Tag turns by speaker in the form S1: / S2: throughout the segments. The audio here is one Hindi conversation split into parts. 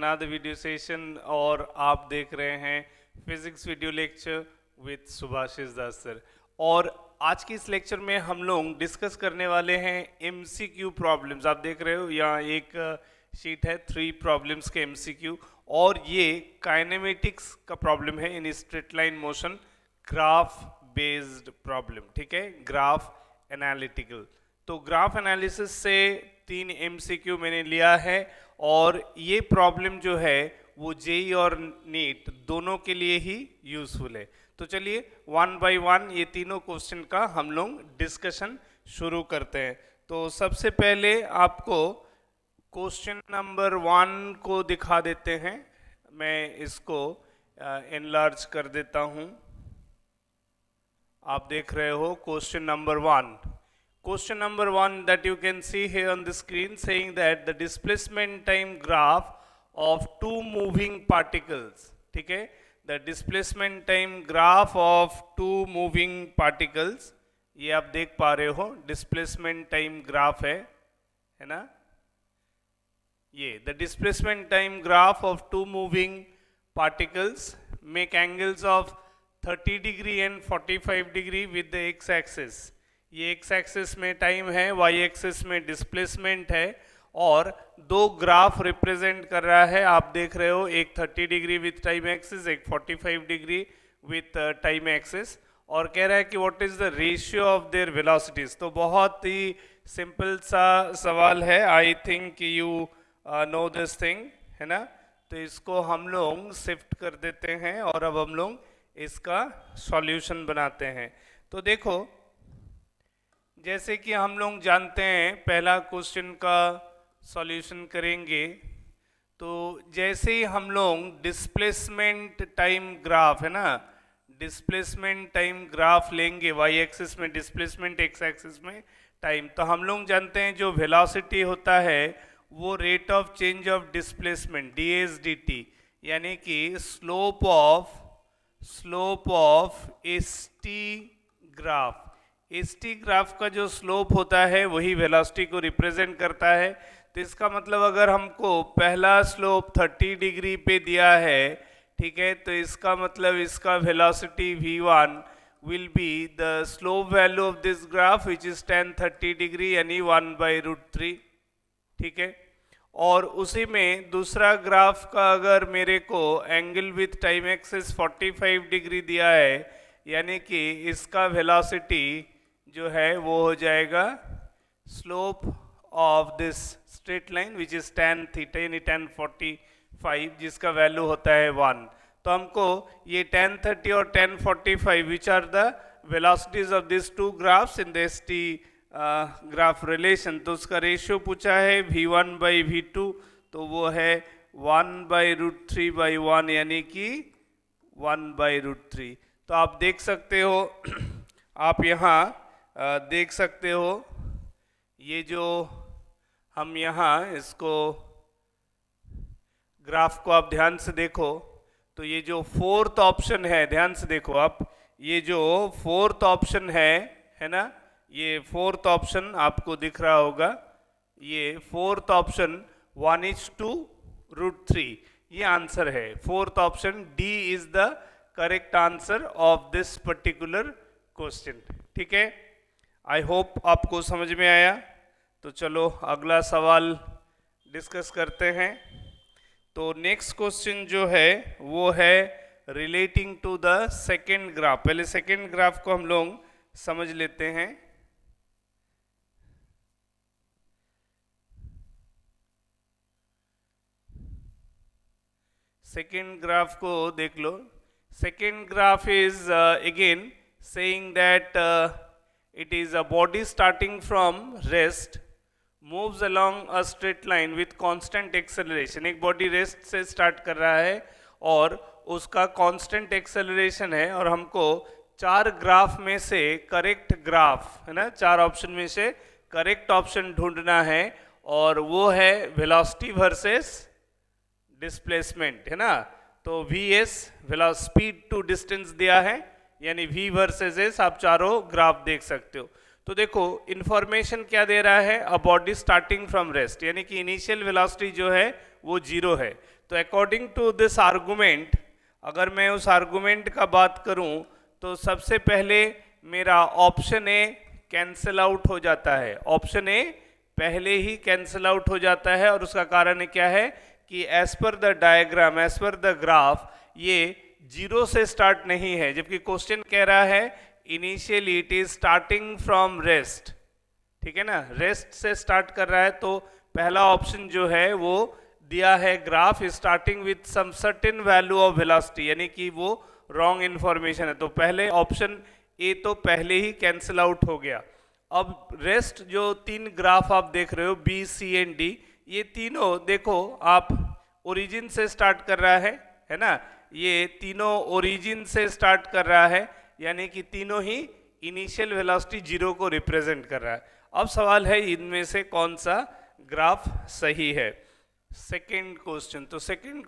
S1: another video session और आप देख रहे हैं physics video lecture with Subhashish Das sir. और आज की इस लेक्चर में हम लोग डिस्कस करने वाले हैं एमसीक्यू प्रॉब्लम्स। आप देख रहे हो यहाँ एक शीट है 3 प्रॉब्लम्स के एमसीक्यू, और ये काइनेमेटिक्स का प्रॉब्लम है in straight line motion, graph based problem. ठीक है, ग्राफ एनालिटिकल। तो ग्राफ एनालिसिस से 3 एमसीक्यू मैंने लिया है, और ये प्रॉब्लम जो है वो जेई और नीट दोनों के लिए ही यूजफुल है। तो चलिए 1 बाय 1 ये तीनों क्वेश्चन का हम लोग डिस्कशन शुरू करते हैं। तो सबसे पहले आपको क्वेश्चन नंबर 1 को दिखा देते हैं। मैं इसको एनलार्ज कर देता हूं। आप देख रहे हो question number 1। Question number 1 that you can see here on the screen saying that the displacement time graph of 2 moving particles, ठीक है, the displacement time graph of 2 moving particles, ये आप देख पा रहे हो displacement time graph है ना, ये the displacement time graph of 2 moving particles make angles of 30 degree and 45 degree with the x-axis। ये एक्स एक्सिस में टाइम है, वाई एक्सिस में डिस्प्लेसमेंट है, और 2 ग्राफ रिप्रेजेंट कर रहा है। आप देख रहे हो एक 30 डिग्री विथ टाइम एक्सिस, एक 45 डिग्री विथ टाइम एक्सिस, और कह रहा है कि what is the ratio of their velocities. तो बहुत ही सिंपल सा सवाल है, I think you know this thing, है ना। तो इसको हम लोग शिफ्ट कर देते हैं और अब हम लोग इसका सॉल्यूशन बनाते हैं। तो देखो, जैसे कि हम लोग जानते हैं पहला क्वेश्चन का सॉल्यूशन करेंगे, तो जैसे ही हम लोग डिस्प्लेसमेंट टाइम ग्राफ है ना, डिस्प्लेसमेंट टाइम ग्राफ लेंगे, वाई एक्सिस में डिस्प्लेसमेंट, एक्स एक्सिस में टाइम, तो हम लोग जानते हैं जो वेलोसिटी होता है वो rate of change of displacement D S D T, यानी कि slope of S T graph. S T graph का जो स्लोप होता है वही वेलोसिटी को रिप्रेजेंट करता है। तो इसका मतलब अगर हमको पहला स्लोप 30 डिग्री पे दिया है, ठीक है, तो इसका मतलब इसका velocity v1 will be the slope value of this graph which is tan 30 degree, यानी 1/√3। ठीक है, और उसी में दूसरा ग्राफ का अगर मेरे को angle with time axis 45 degree दिया है, यानी कि इसका वेलोसिटी जो है वो हो जाएगा slope of this straight line which is tan theta, यानी tan 45, जिसका वैल्यू होता है 1। तो हमको ये tan 30 और tan 45 which are the velocities of this 2 graphs in the ST graph relation, तो उसका रेशियो पूछा है v1/v2, तो वो है 1/√3/1, यानी कि 1/√3। तो आप देख सकते हो, आप यहाँ देख सकते हो, ये जो हम यहाँ इसको ग्राफ को आप ध्यान से देखो, तो ये जो 4th ऑप्शन है, ध्यान से देखो आप, ये जो 4th ऑप्शन है ना, ये 4th ऑप्शन आपको दिख रहा होगा, ये 4th ऑप्शन 1:√3 ये आंसर है। 4th option D is the correct answer of this particular question. ठीक है, आई होप आपको समझ में आया। तो चलो अगला सवाल डिस्कस करते हैं। तो नेक्स्ट क्वेश्चन जो है वो है relating to the second graph. पहले सेकेंड ग्राफ को हम लोग समझ लेते हैं। सेकेंड ग्राफ को देख लो। Second graph is again saying that it is a body starting from rest moves along a straight line with constant acceleration। एक बॉडी रेस्ट से स्टार्ट कर रहा है और उसका कांस्टेंट एक्सेलरेशन है, और हमको 4 ग्राफ में से करेक्ट ग्राफ है ना, 4 ऑप्शन में से करेक्ट ऑप्शन ढूंढना है, और वो है वेलोसिटी वर्सेस डिस्प्लेसमेंट, है ना। तो V S speed to distance दिया है, यानी v वर्सेस एस, आप चारों ग्राफ देख सकते हो। तो देखो इंफॉर्मेशन क्या दे रहा है, a body starting from rest, यानी कि इनिशियल वेलोसिटी जो है वो 0 है। तो अकॉर्डिंग टू दिस आर्गुमेंट, अगर मैं उस आर्गुमेंट का बात करूं तो सबसे पहले मेरा ऑप्शन ए कैंसिल आउट हो जाता है, ऑप्शन ए पहले ही कैंसिल आउट हो जाता है। और उसका कारण क्या है कि एज पर द डायग्राम, एज पर द ग्राफ, ये जीरो से स्टार्ट नहीं है, जबकि क्वेश्चन कह रहा है initially it is starting from rest, ठीक है ना, रेस्ट से स्टार्ट कर रहा है। तो पहला ऑप्शन जो है वो दिया है graph starting with some certain value of velocity, यानी कि वो रॉन्ग इंफॉर्मेशन है। तो पहले ऑप्शन ए तो पहले ही कैंसिल आउट हो गया। अब रेस्ट जो तीन ग्राफ आप देख रहे हो बी, सी एंड डी, ये तीनों देखो आप ओरिजिन से स्टार्ट कर रहा है ना, ये तीनों ओरिजिन से स्टार्ट कर रहा है, यानी कि तीनों ही इनिशियल वेलोसिटी जीरो को रिप्रेजेंट कर रहा है। अब सवाल है इनमें से कौन सा ग्राफ सही है। सेकंड क्वेश्चन, तो सेकंड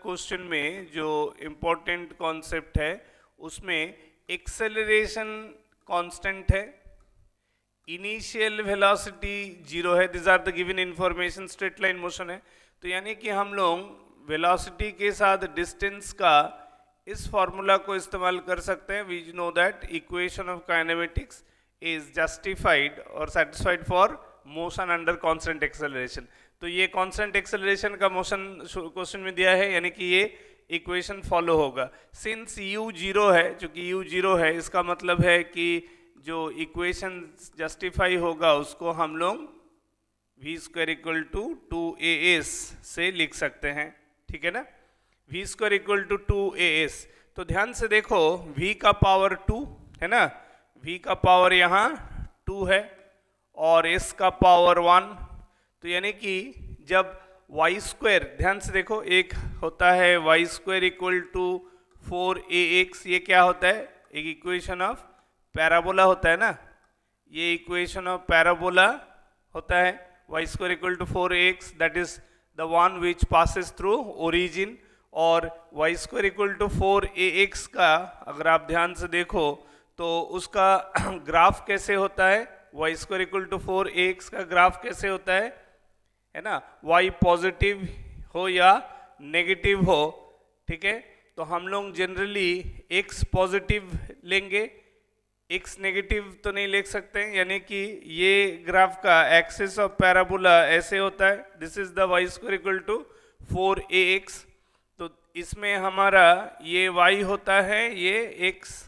S1: क्वेश्चन में जो इम्पोर्टेंट कॉन्सेप्ट है उसमें एक्सेलरेशन कांस्टेंट है, इनिशियल वेलोसिटी जीरो है, this are the given information, straight line motion है। तो यानी कि हम लोग वेलोसिटी के साथ डिस्टेंस का इस फॉर्मूला को इस्तेमाल कर सकते हैं। We know that equation of kinematics is justified और satisfied for motion under constant acceleration. तो ये कांस्टेंट एक्सेलरेशन का मोशन क्वेश्चन में दिया है, यानी कि ये इक्वेशन फॉलो होगा। सिंस u जीरो है, चूंकि u जीरो है, इसका मतलब है कि जो इक्वेशन जस्टिफाई होगा उसको हम लोग v square equal to 2as से लिख सकते हैं, ठीक है ना, v square equal to 2as। तो ध्यान से देखो v का पावर 2 है ना, v का पावर यहाँ 2 है और s का पावर 1, तो यानी कि जब वाई स्क्वायर, ध्यान से देखो, एक होता है y square equal to 4ax, ये क्या होता है, एक इक्वेशन ऑफ पैराबोला होता है ना, ये इक्वेशन ऑफ पैराबोला होता है। Y square equal to 4ax that is the one which passes through origin, और y square equal to 4ax का अगर आप ध्यान से देखो तो उसका ग्राफ कैसे होता है, y square equal to 4ax का ग्राफ कैसे होता है ना, y पॉजिटिव हो या नेगेटिव हो, ठीक है। तो हम लोग जनरली x पॉजिटिव लेंगे, x नेगेटिव तो नहीं ले सकते, यानी कि ये ग्राफ का एक्सिस ऑफ पैराबोला ऐसे होता है, this is the y square equal to 4ax। तो इसमें हमारा ये y होता है, ये x,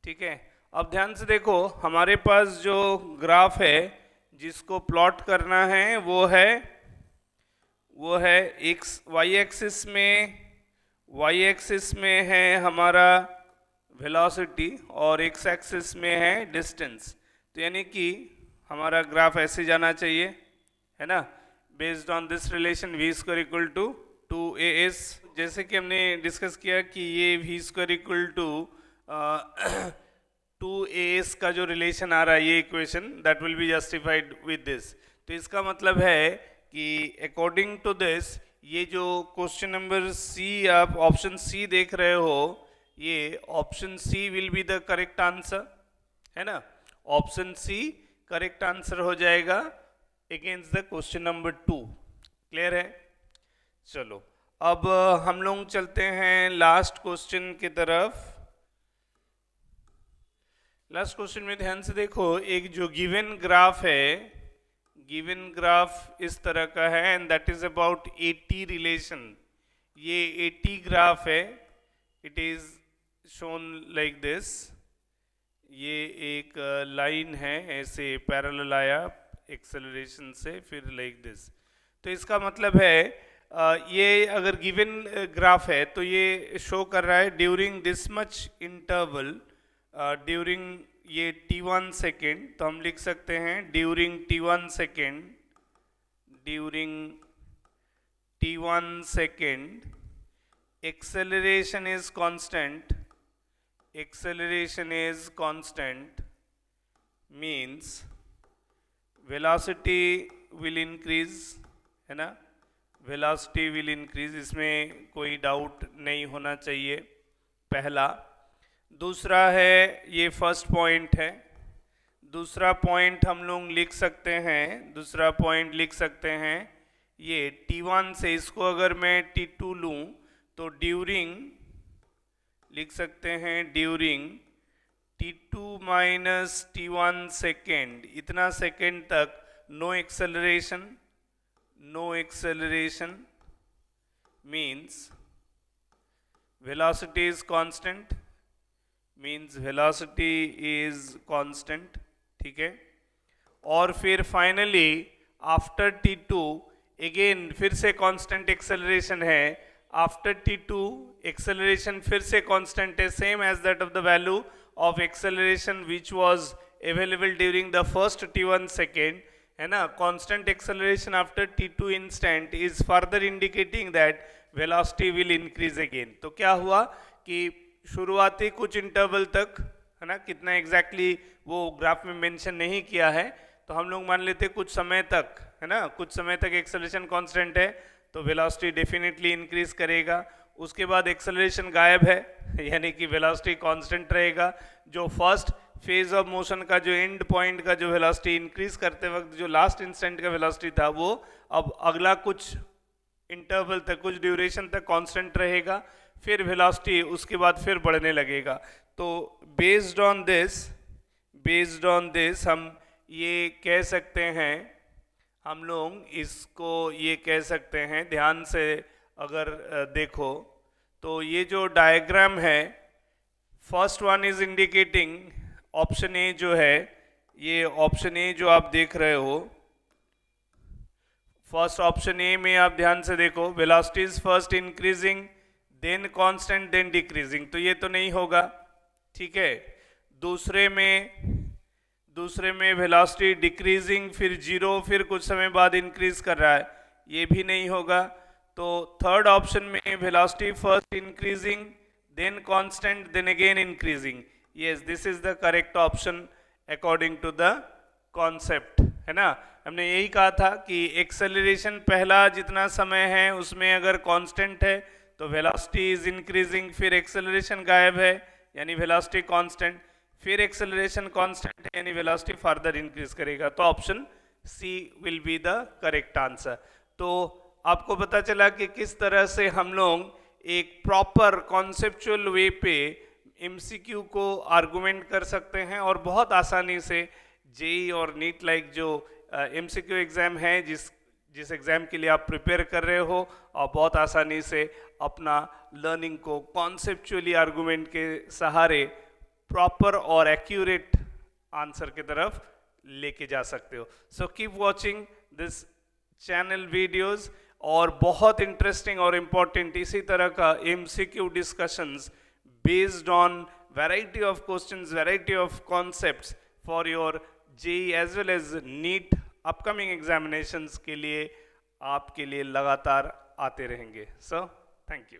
S1: ठीक है। अब ध्यान से देखो हमारे पास जो ग्राफ है जिसको प्लॉट करना है वो है x, y एक्सिस में है हमारा वेलोसिटी और x एक्सिस में है डिस्टेंस। तो यानी कि हमारा ग्राफ ऐसे जाना चाहिए, है ना, based on this relation v square equal to 2as। जैसे कि हमने डिस्कस किया कि ये v square equal to 2as का जो रिलेशन आ रहा है, ये equation that will be justified with this. तो इसका मतलब है कि अकॉर्डिंग टू दिस, ये जो क्वेश्चन नंबर सी, आप ऑप्शन सी देख रहे हो, ये option C will be the correct answer, है ना, ऑप्शन सी करेक्ट आंसर हो जाएगा against the question number 2। Clear है? चलो अब हम लोग चलते हैं लास्ट क्वेश्चन की तरफ। लास्ट क्वेश्चन में ध्यान से देखो, एक जो गिवन ग्राफ है, गिवन ग्राफ इस तरह का है and that is about AT relation. ये AT ग्राफ है, it is shown like this, ये एक लाइन है ऐसे पैरेलल आया एक्सेलरेशन से, फिर लाइक दिस। तो इसका मतलब है ये अगर गिवन ग्राफ है तो ये शो कर रहा है during this much interval, during ये t1 सेकेंड, तो हम लिख सकते हैं during t1 second, during t1 second acceleration is constant, acceleration is constant means velocity will increase, है ना, वेलोसिटी विल इंक्रीज, इसमें कोई डाउट नहीं होना चाहिए, पहला। दूसरा है, ये फर्स्ट पॉइंट है, दूसरा पॉइंट हम लोग लिख सकते हैं, दूसरा पॉइंट लिख सकते हैं ये T1 से इसको अगर मैं T2 लूँ तो ड्यूरिंग लिख सकते हैं during T2 minus T1 second, इतना सेकेंड तक no acceleration means velocity is constant, ठीक है। और फिर फाइनली आफ्टर T2 अगेन फिर से कांस्टेंट एक्सेलरेशन है, आफ्टर T2 एक्सेलरेशन फिर से कांस्टेंट है, same as that of the value of acceleration which was available during the first T1 second, है ना। Constant acceleration after T2 instant is further indicating that velocity will increase again. तो क्या हुआ कि शुरुआती कुछ इंटरवल तक, है ना, कितना एग्जैक्टली वो ग्राफ में मेंशन नहीं किया है, तो हम लोग मान लेते कुछ समय तक, है ना, कुछ समय तक एक्सेलरेशन कांस्टेंट है तो वेलोसिटी डेफिनेटली इंक्रीज करेगा। उसके बाद एक्सेलरेशन गायब है यानी कि वेलोसिटी कांस्टेंट रहेगा। जो फर्स्ट फेज ऑफ मोशन का जो एंड पॉइंट का जो वेलोसिटी इंक्रीज करते वक्त जो लास्ट इंस्टेंट का वेलोसिटी था वो अब अगला कुछ इंटरवल तक, कुछ ड्यूरेशन तक कांस्टेंट रहेगा, फिर वेलोसिटी उसके बाद फिर बढ़ने लगेगा। तो बेस्ड ऑन दिस हम ये कह सकते हैं, हम लोग इसको ये कह सकते हैं, ध्यान से अगर देखो तो ये जो डायग्राम है, first one is indicating option A जो है, ये ऑप्शन ए जो आप देख रहे हो, फर्स्ट ऑप्शन ए में आप ध्यान से देखो, velocity is first increasing then constant then decreasing, तो ये तो नहीं होगा, ठीक है। दूसरे में वेलोसिटी डिक्रीजिंग फिर जीरो फिर कुछ समय बाद इंक्रीज कर रहा है, ये भी नहीं होगा। तो थर्ड ऑप्शन में velocity first increasing then constant then again increasing, yes this is the correct option according to the concept, है ना। हमने यही कहा था कि एक्सेलरेशन पहला जितना समय है उसमें अगर कांस्टेंट है तो वेलोसिटी इज इंक्रीजिंग, फिर एक्सेलरेशन गायब है यानी वेलोसिटी कांस्टेंट, फिर एक्सेलरेशन कांस्टेंट है यानी वेलोसिटी फर्दर इंक्रीज करेगा। तो option C will be the correct answer. तो आपको पता चला कि किस तरह से हम लोग एक प्रॉपर कॉन्सेप्चुअल वे पे एमसीक्यू को आर्गुमेंट कर सकते हैं और बहुत आसानी से जेई और नीट लाइक जो एमसीक्यू एग्जाम है, जिस एग्जाम के लिए आप प्रिपेयर कर रहे हो, और बहुत आसानी से अपना लर्निंग को कॉन्सेप्चुअली आर्गुमेंट के सहारे प्रॉपर और एक्यूरेट आंसर की तरफ लेके जा सकते हो। So keep watching this channel videos, और बहुत इंटरेस्टिंग और इम्पोर्टेंट इसी तरह का MCQ discussions based on variety of questions, variety of concepts for your JEE as well as NEET upcoming examinations के लिए आपके लिए लगातार आते रहेंगे। So thank you.